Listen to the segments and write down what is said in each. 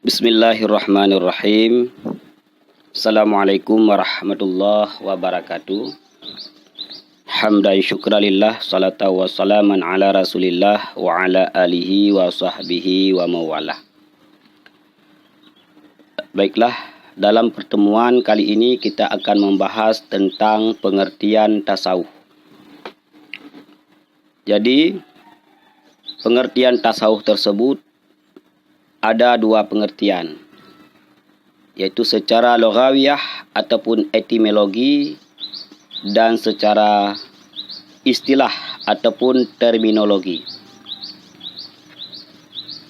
Bismillahirrahmanirrahim. Assalamualaikum warahmatullahi wabarakatuh. Hamdan syukralillah, salata wa salaman ala rasulillah wa ala alihi wa sahbihi wa mawalah. Baiklah, dalam pertemuan kali ini kita akan membahas tentang pengertian tasawuf. Jadi, pengertian tasawuf tersebut ada dua pengertian, yaitu secara logawiyah ataupun etimologi dan secara istilah ataupun terminologi.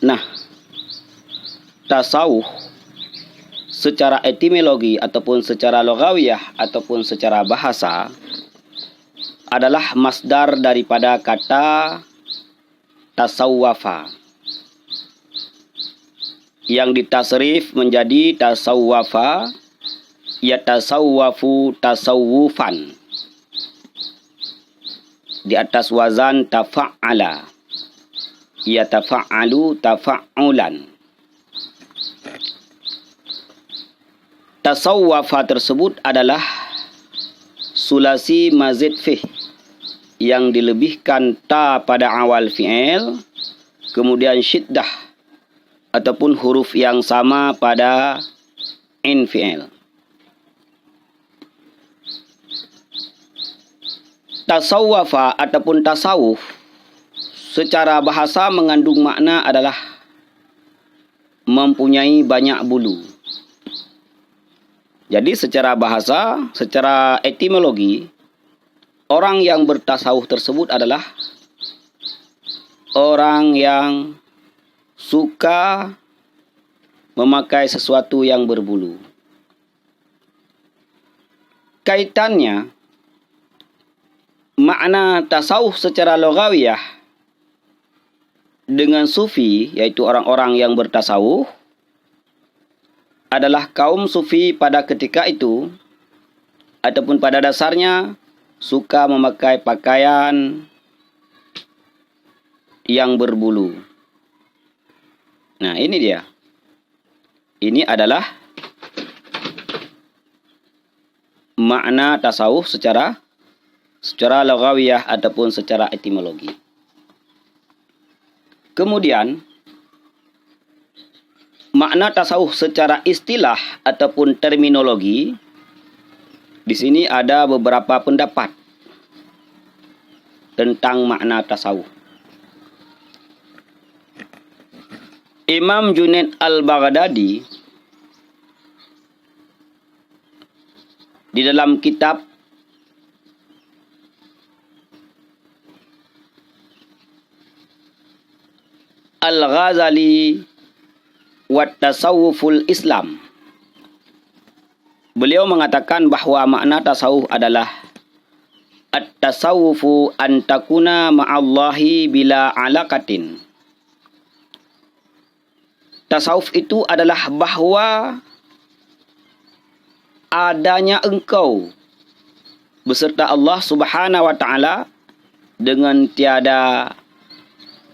Nah, tasawuf secara etimologi ataupun secara logawiyah ataupun secara bahasa adalah masdar daripada kata tasawwafa, yang ditasrif menjadi tasawwafa, yatasawwafu tasawwufan, di atas wazan tafa'ala, yatafa'alu tafa'ulan. Tasawwafa tersebut adalah sulasi mazid fih, yang dilebihkan ta pada awal fi'il, kemudian syiddah ataupun huruf yang sama pada in fi'il. Tasawwafa ataupun tasawuf secara bahasa mengandung makna adalah mempunyai banyak bulu. Jadi secara bahasa, secara etimologi, orang yang bertasawuf tersebut adalah orang yang suka memakai sesuatu yang berbulu. Kaitannya, makna tasawuf secara logawiyah dengan sufi, yaitu orang-orang yang bertasawuf, adalah kaum sufi pada ketika itu ataupun pada dasarnya suka memakai pakaian yang berbulu. Nah, ini dia. Ini adalah makna tasawuf secara logawiyah ataupun secara etimologi. Kemudian, makna tasawuf secara istilah ataupun terminologi, di sini ada beberapa pendapat tentang makna tasawuf. Imam Junaid al-Baghdadi di dalam kitab Al-Ghazali wa Tasawuful Islam, beliau mengatakan bahwa makna tasawuf adalah at-tasawufu an takuna ma'allahi bila alaqatin. Tasawuf itu adalah bahwa adanya engkau beserta Allah Subhanahu wa Ta'ala dengan tiada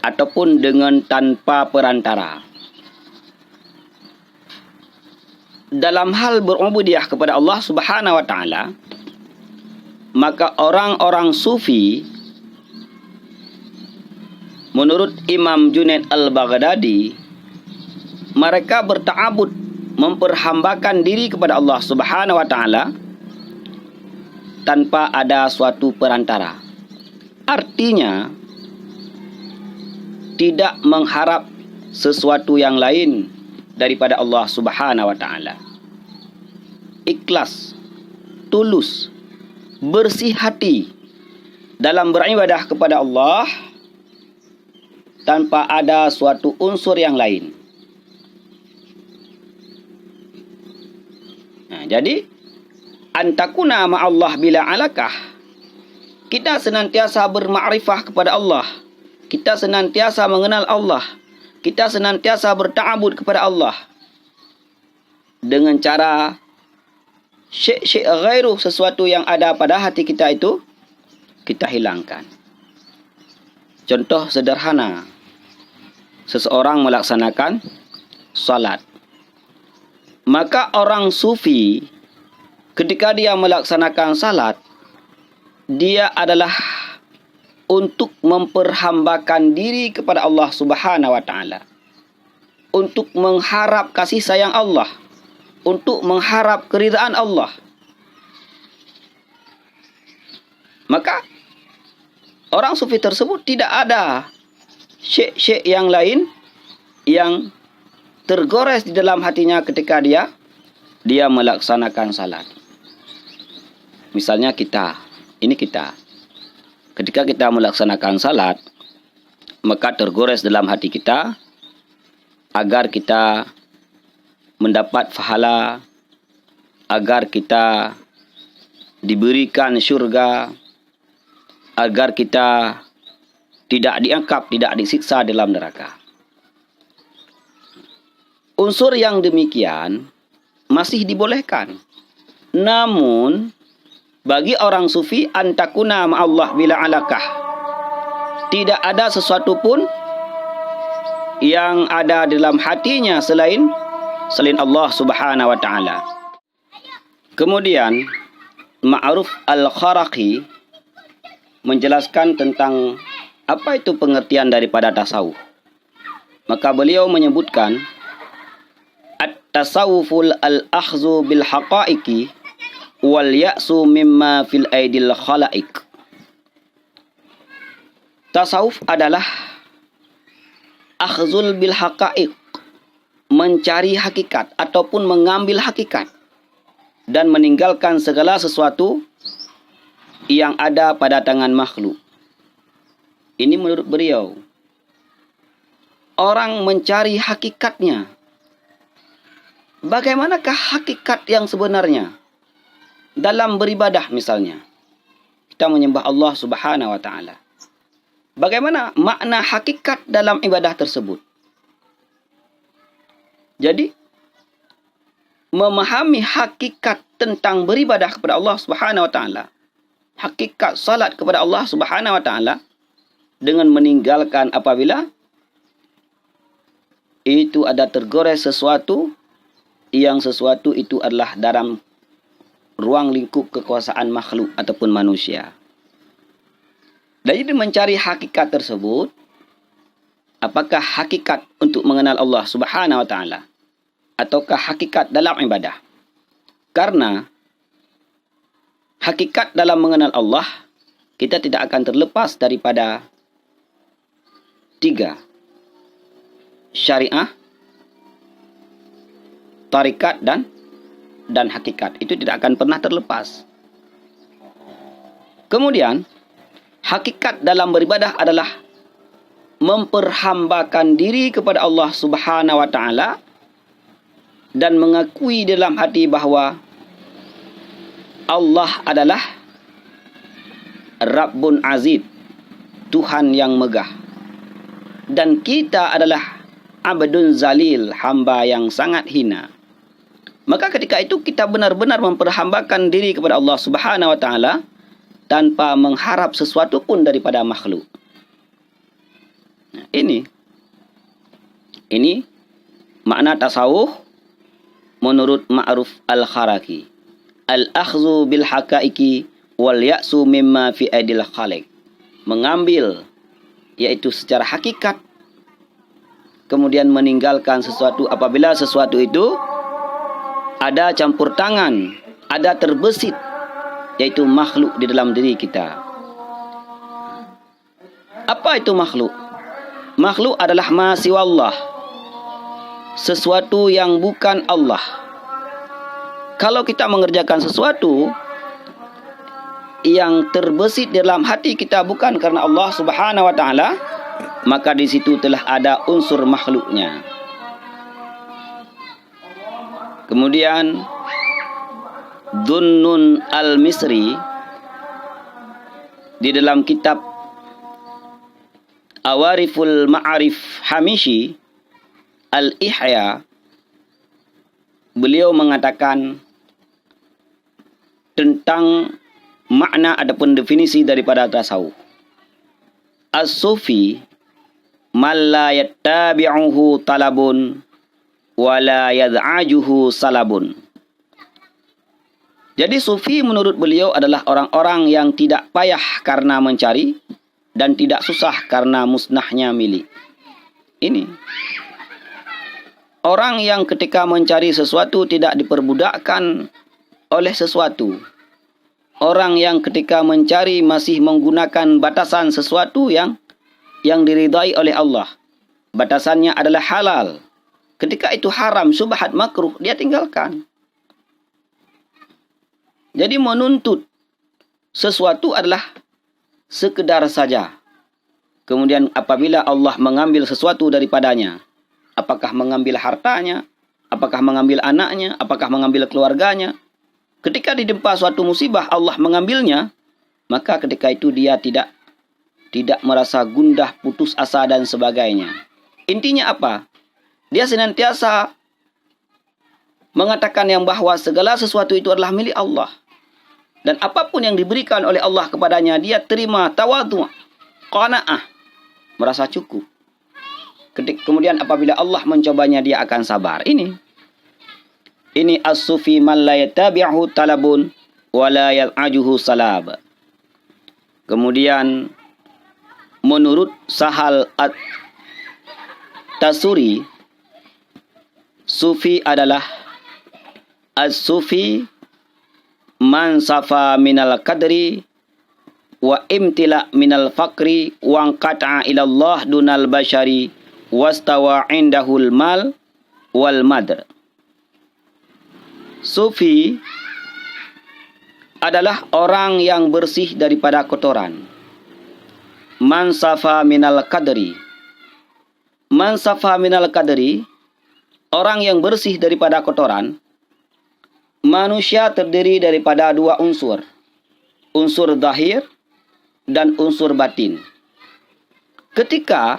ataupun dengan tanpa perantara. Dalam hal berubudiyah kepada Allah Subhanahu wa Ta'ala, maka orang-orang sufi menurut Imam Junaid al-Baghdadi, mereka berta'abud, memperhambakan diri kepada Allah Subhanahu wa Ta'ala tanpa ada suatu perantara. Artinya, tidak mengharap sesuatu yang lain daripada Allah Subhanahu wa Ta'ala. Ikhlas, tulus, bersih hati dalam beribadah kepada Allah tanpa ada suatu unsur yang lain. Nah, jadi antakuna ma'allah bila alakah, kita senantiasa bermakrifah kepada Allah, kita senantiasa mengenal Allah, kita senantiasa berta'abud kepada Allah dengan cara syek-syek ghairuh, sesuatu yang ada pada hati kita itu kita hilangkan. Contoh sederhana, seseorang melaksanakan salat, Maka orang sufi ketika dia melaksanakan salat, dia adalah untuk memperhambakan diri kepada Allah Subhanahu wa taala. Untuk mengharap kasih sayang Allah, untuk mengharap keridaan Allah. Maka orang sufi tersebut tidak ada syek-syek yang lain yang tergores di dalam hatinya ketika dia melaksanakan salat. Misalnya kita. Ketika kita melaksanakan salat, maka tergores dalam hati kita agar kita mendapat pahala, agar kita diberikan syurga, agar kita tidak diangkap, tidak disiksa dalam neraka. Unsur yang demikian masih dibolehkan. Namun, bagi orang sufi, antakuna ma'allah bila alakah. Tidak ada sesuatu pun yang ada dalam hatinya selain Allah Subhanahu wa taala. Kemudian Ma'ruf Al-Kharaqi menjelaskan tentang apa itu pengertian daripada tasawuf. Maka beliau menyebutkan at-tasawuful al-akhzu bil haqaiqi wal ya'su mimma fil aidil khalaik. Tasawuf adalah akhzul bil haqaiq, mencari hakikat ataupun mengambil hakikat dan meninggalkan segala sesuatu yang ada pada tangan makhluk. Ini menurut beliau. Orang mencari hakikatnya. Bagaimanakah hakikat yang sebenarnya? Dalam beribadah misalnya, kita menyembah Allah Subhanahu wa taala. Bagaimana makna hakikat dalam ibadah tersebut? Jadi, memahami hakikat tentang beribadah kepada Allah Subhanahu wa taala, hakikat salat kepada Allah Subhanahu wa taala, dengan meninggalkan apabila itu ada tergores sesuatu itu adalah dalam ruang lingkup kekuasaan makhluk ataupun manusia. Dan jadi mencari hakikat tersebut, apakah hakikat untuk mengenal Allah Subhanahu wa taala ataukah hakikat dalam ibadah? Karena hakikat dalam mengenal Allah, kita tidak akan terlepas daripada 3. Syariah, tarikat dan hakikat. Itu tidak akan pernah terlepas. Kemudian, hakikat dalam beribadah adalah memperhambakan diri kepada Allah Subhanahu wa taala dan mengakui dalam hati bahawa Allah adalah Rabbun Azid, Tuhan yang megah. Dan kita adalah Abdun Zalil, hamba yang sangat hina. Maka ketika itu kita benar-benar memperhambakan diri kepada Allah Subhanahu wa taala tanpa mengharap sesuatu pun daripada makhluk. Nah, ini makna tasawuf menurut Ma'ruf Al-Kharaqi. Al-akhzu bil haqaiqi wal ya'su mimma fi aidil khaliq. Mengambil, yaitu secara hakikat, kemudian meninggalkan sesuatu apabila sesuatu itu ada campur tangan, ada terbesit, yaitu makhluk di dalam diri kita. Apa itu makhluk? Makhluk adalah ma siwallah, sesuatu yang bukan Allah. Kalau kita mengerjakan sesuatu yang terbesit di dalam hati kita bukan karena Allah Subhanahu wa taala, maka di situ telah ada unsur makhluknya. Kemudian Dhunnun Al-Misri di dalam kitab Awariful Ma'arif Hamishi Al-Ihya, beliau mengatakan tentang makna adapun definisi daripada tasawuf. As-sufi man la yattabi'uhu talabun wala yad'ajuhu salabun. Jadi sufi menurut beliau adalah orang-orang yang tidak payah karena mencari dan tidak susah karena musnahnya milik. Ini orang yang ketika mencari sesuatu tidak diperbudakkan oleh sesuatu. Orang yang ketika mencari masih menggunakan batasan sesuatu yang diridai oleh Allah. Batasannya adalah halal. Ketika itu haram, subhat, makruh, dia tinggalkan. Jadi menuntut sesuatu adalah sekedar saja. Kemudian apabila Allah mengambil sesuatu daripadanya, apakah mengambil hartanya, apakah mengambil anaknya, apakah mengambil keluarganya, ketika didempa suatu musibah Allah mengambilnya, maka ketika itu dia tidak merasa gundah, putus asa dan sebagainya. Intinya apa? Dia senantiasa mengatakan yang bahwa segala sesuatu itu adalah milik Allah. Dan apapun yang diberikan oleh Allah kepadanya, dia terima, tawadhu', qanaah, merasa cukup. Kemudian apabila Allah mencobanya, dia akan sabar. Ini as-sufi man la yatabi'hu talabun wa la yal'ajuhu salab. Kemudian menurut Sahal at-Tasuri, sufi adalah as-sufi man safa minal kadri wa imtila minal fakri wa qata'a ila Allah dunal bashari wastawa indahul mal wal madr. Sufi adalah orang yang bersih daripada kotoran. Man safa minal kadri. Man safa minal kadri, orang yang bersih daripada kotoran. Manusia terdiri daripada dua unsur. Unsur zahir dan unsur batin. Ketika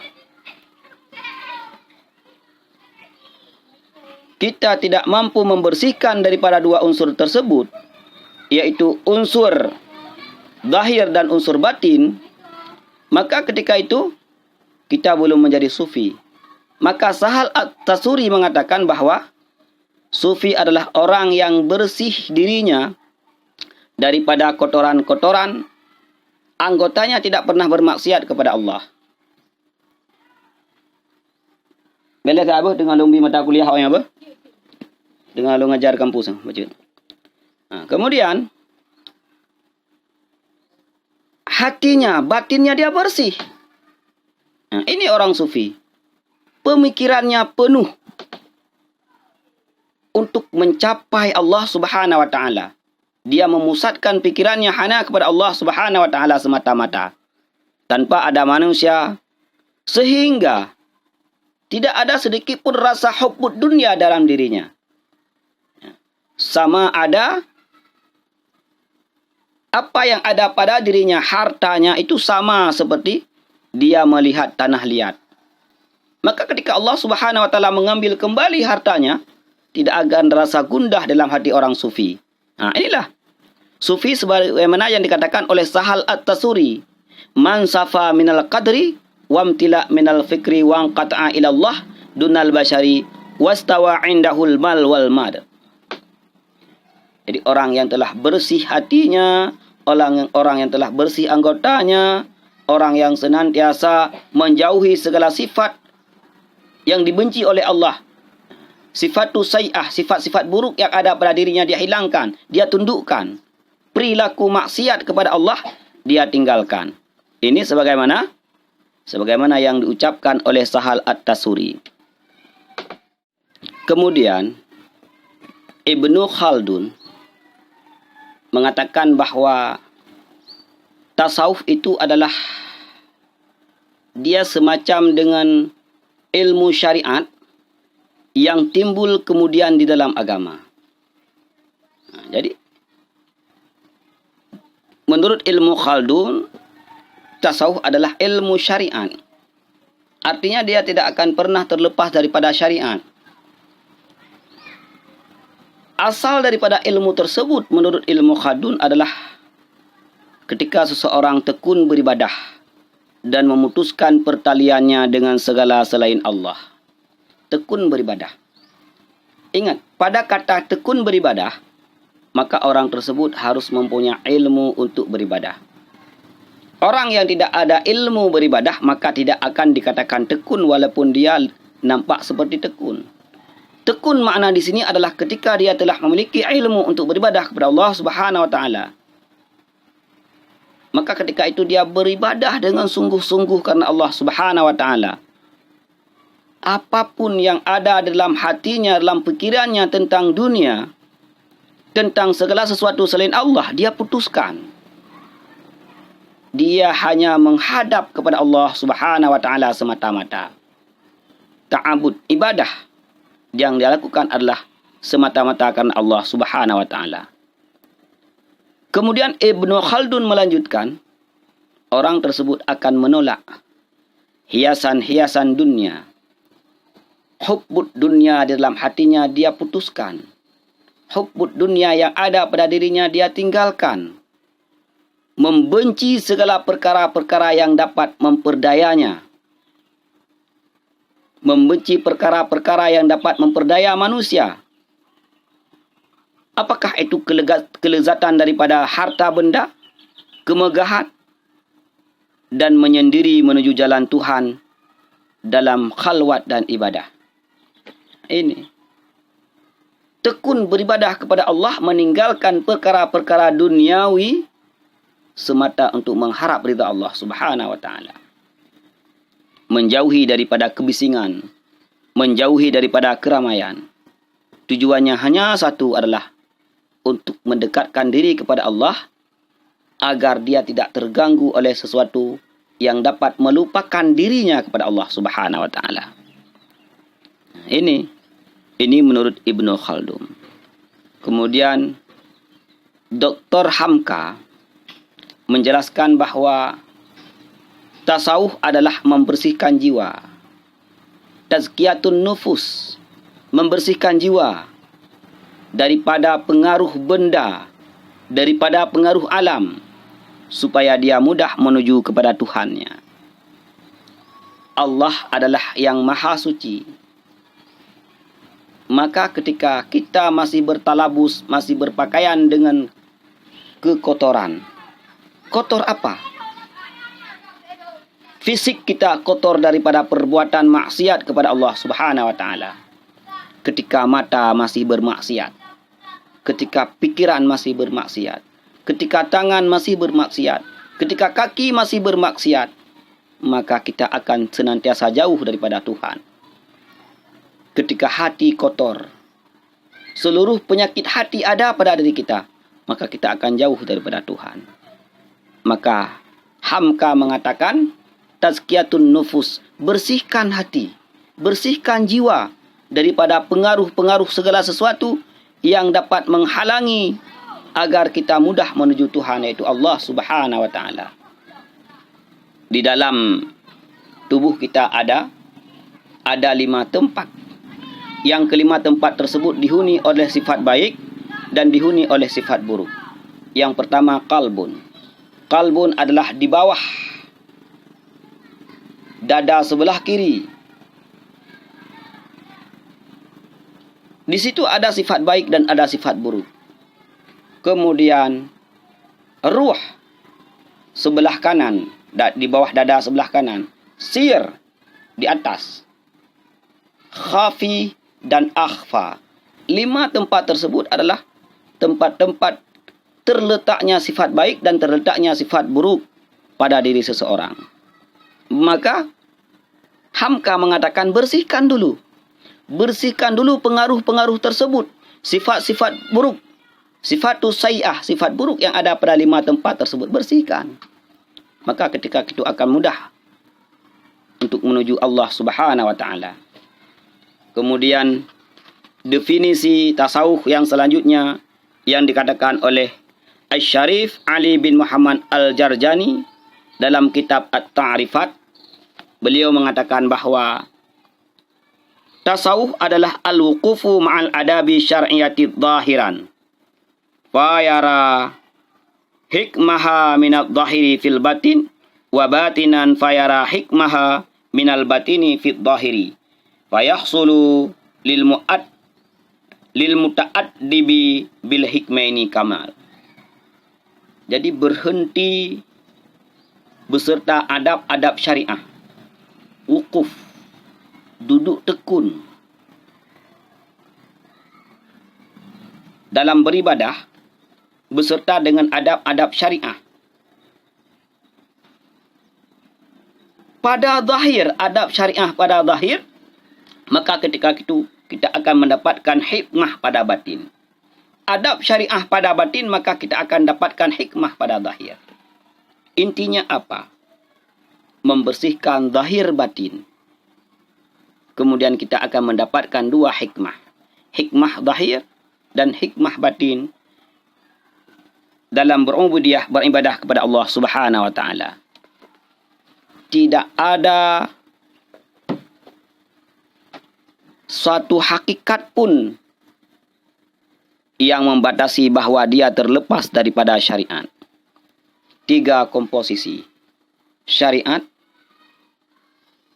kita tidak mampu membersihkan daripada dua unsur tersebut, yaitu unsur zahir dan unsur batin, maka ketika itu kita belum menjadi sufi. Maka Sahal at-Tasuri mengatakan bahwa sufi adalah orang yang bersih dirinya daripada kotoran-kotoran, anggotanya tidak pernah bermaksiat kepada Allah. Boleh tak apa dengan lumbi mata kuliah yang apa? Dengan lu ngajar kampus baca. Kemudian hatinya, batinnya dia bersih. Ini orang sufi. Pemikirannya penuh untuk mencapai Allah Subhanahu wa taala. Dia memusatkan pikirannya hanya kepada Allah Subhanahu wa taala semata-mata, tanpa ada manusia, sehingga tidak ada sedikit pun rasa hubbud dunia dalam dirinya. Sama ada apa yang ada pada dirinya, hartanya itu sama seperti dia melihat tanah liat. Maka ketika Allah Subhanahu wa taala mengambil kembali hartanya, tidak akan rasa gundah dalam hati orang sufi. Inilah sufi sebagaimana yang dikatakan oleh Sahal at-Tasuri. Man safa minal qadri wamtila minal fikri wa qata'a ila Allah dunal bashari wastawa indahul mal wal mad. Jadi orang yang telah bersih hatinya, orang yang telah bersih anggotanya, orang yang senantiasa menjauhi segala sifat yang dibenci oleh Allah. Sifatu say'ah, sifat-sifat buruk yang ada pada dirinya dia hilangkan, dia tundukkan. Perilaku maksiat kepada Allah dia tinggalkan. Ini sebagaimana yang diucapkan oleh Sahal at-Tasuri. Kemudian Ibnu Khaldun mengatakan bahwa tasawuf itu adalah dia semacam dengan ilmu syariat yang timbul kemudian di dalam agama. Jadi menurut ilmu Khaldun, tasawuf adalah ilmu syariat. Artinya dia tidak akan pernah terlepas daripada syariat. Asal daripada ilmu tersebut menurut ilmu Khaldun adalah ketika seseorang tekun beribadah dan memutuskan pertaliannya dengan segala selain Allah. Tekun beribadah. Ingat, pada kata tekun beribadah, maka orang tersebut harus mempunyai ilmu untuk beribadah. Orang yang tidak ada ilmu beribadah, maka tidak akan dikatakan tekun walaupun dia nampak seperti tekun. Tekun makna di sini adalah ketika dia telah memiliki ilmu untuk beribadah kepada Allah Subhanahu wa taala. Maka ketika itu dia beribadah dengan sungguh-sungguh karena Allah Subhanahu wa taala. Apapun yang ada dalam hatinya, dalam pikirannya tentang dunia, tentang segala sesuatu selain Allah, dia putuskan. Dia hanya menghadap kepada Allah Subhanahu wa taala semata-mata. Ta'abud, ibadah yang dia lakukan adalah semata-mata karena Allah Subhanahu wa taala. Kemudian Ibnu Khaldun melanjutkan, orang tersebut akan menolak hiasan-hiasan dunia. Hubbud dunia di dalam hatinya dia putuskan. Hubbud dunia yang ada pada dirinya dia tinggalkan. Membenci segala perkara-perkara yang dapat memperdayanya. Membenci perkara-perkara yang dapat memperdaya manusia. Apakah itu kelezatan daripada harta benda, kemegahan, dan menyendiri menuju jalan Tuhan dalam khalwat dan ibadah. Ini. Tekun beribadah kepada Allah, meninggalkan perkara-perkara duniawi semata untuk mengharap ridha Allah Subhanahu wa taala. Menjauhi daripada kebisingan, menjauhi daripada keramaian. Tujuannya hanya satu, adalah untuk mendekatkan diri kepada Allah agar dia tidak terganggu oleh sesuatu yang dapat melupakan dirinya kepada Allah Subhanahu wa taala. Ini menurut Ibnu Khaldun. Kemudian Dr. Hamka menjelaskan bahawa tasawuf adalah membersihkan jiwa. Tazkiyatun nufus, membersihkan jiwa daripada pengaruh benda, daripada pengaruh alam, supaya dia mudah menuju kepada Tuhannya. Allah adalah yang maha suci. Maka ketika kita masih bertalabus, masih berpakaian dengan kekotoran, kotor apa? Fisik kita kotor daripada perbuatan maksiat kepada Allah Subhanahu wa taala. Ketika mata masih bermaksiat, ketika pikiran masih bermaksiat, ketika tangan masih bermaksiat, ketika kaki masih bermaksiat, maka kita akan senantiasa jauh daripada Tuhan. Ketika hati kotor, seluruh penyakit hati ada pada diri kita, maka kita akan jauh daripada Tuhan. Maka Hamka mengatakan, tazkiyatun nufus, bersihkan hati, bersihkan jiwa daripada pengaruh-pengaruh segala sesuatu yang dapat menghalangi agar kita mudah menuju Tuhan, yaitu Allah Subhanahu wa taala. Di dalam tubuh kita ada 5 tempat. Yang kelima tempat tersebut dihuni oleh sifat baik dan dihuni oleh sifat buruk. Yang pertama, qalbun. Qalbun adalah di bawah dada sebelah kiri. Di situ ada sifat baik dan ada sifat buruk. Kemudian ruh sebelah kanan, di bawah dada sebelah kanan. Sir di atas. Khafi dan akhfa. 5 tempat tersebut adalah tempat-tempat terletaknya sifat baik dan terletaknya sifat buruk pada diri seseorang. Maka Hamka mengatakan, bersihkan dulu. Bersihkan dulu pengaruh-pengaruh tersebut. Sifat-sifat buruk. Sifatus sayyah, sifat buruk yang ada pada 5 tempat tersebut. Bersihkan. Maka ketika itu akan mudah untuk menuju Allah Subhanahu wa taala. Kemudian definisi tasawuf yang selanjutnya yang dikatakan oleh Asy-Syarif Ali bin Muhammad Al-Jarjani dalam kitab At-Ta'rifat. Beliau mengatakan bahawa tasawuf adalah al-wuqufu ma'al adabi syar'iyyati dhahiran. Fa yara hikmaha minal dhahiri fil batin wa batinan fa yara hikmaha minal batini fil dhahiri. Fayahsulu lil mu'ad lil muta'addibi bil hikmaini kamal. Jadi berhenti beserta adab-adab syariah. Wukuf, duduk tekun dalam beribadah beserta dengan adab-adab syariah. Pada zahir, adab syariah pada zahir, maka ketika itu kita akan mendapatkan hikmah pada batin. Adab syariah pada batin, maka kita akan dapatkan hikmah pada zahir. Intinya apa? Membersihkan zahir batin. Kemudian kita akan mendapatkan dua hikmah. Hikmah zahir dan hikmah batin dalam berubudiyah, beribadah kepada Allah Subhanahu wa taala. Tidak ada suatu hakikat pun yang membatasi bahawa dia terlepas daripada syariat. 3 komposisi: syariat,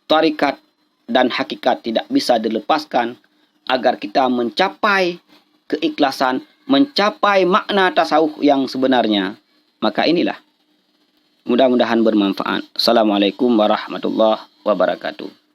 tarikat, dan hakikat tidak bisa dilepaskan agar kita mencapai keikhlasan, mencapai makna tasawuf yang sebenarnya. Maka inilah. Mudah-mudahan bermanfaat. Assalamualaikum warahmatullahi wabarakatuh.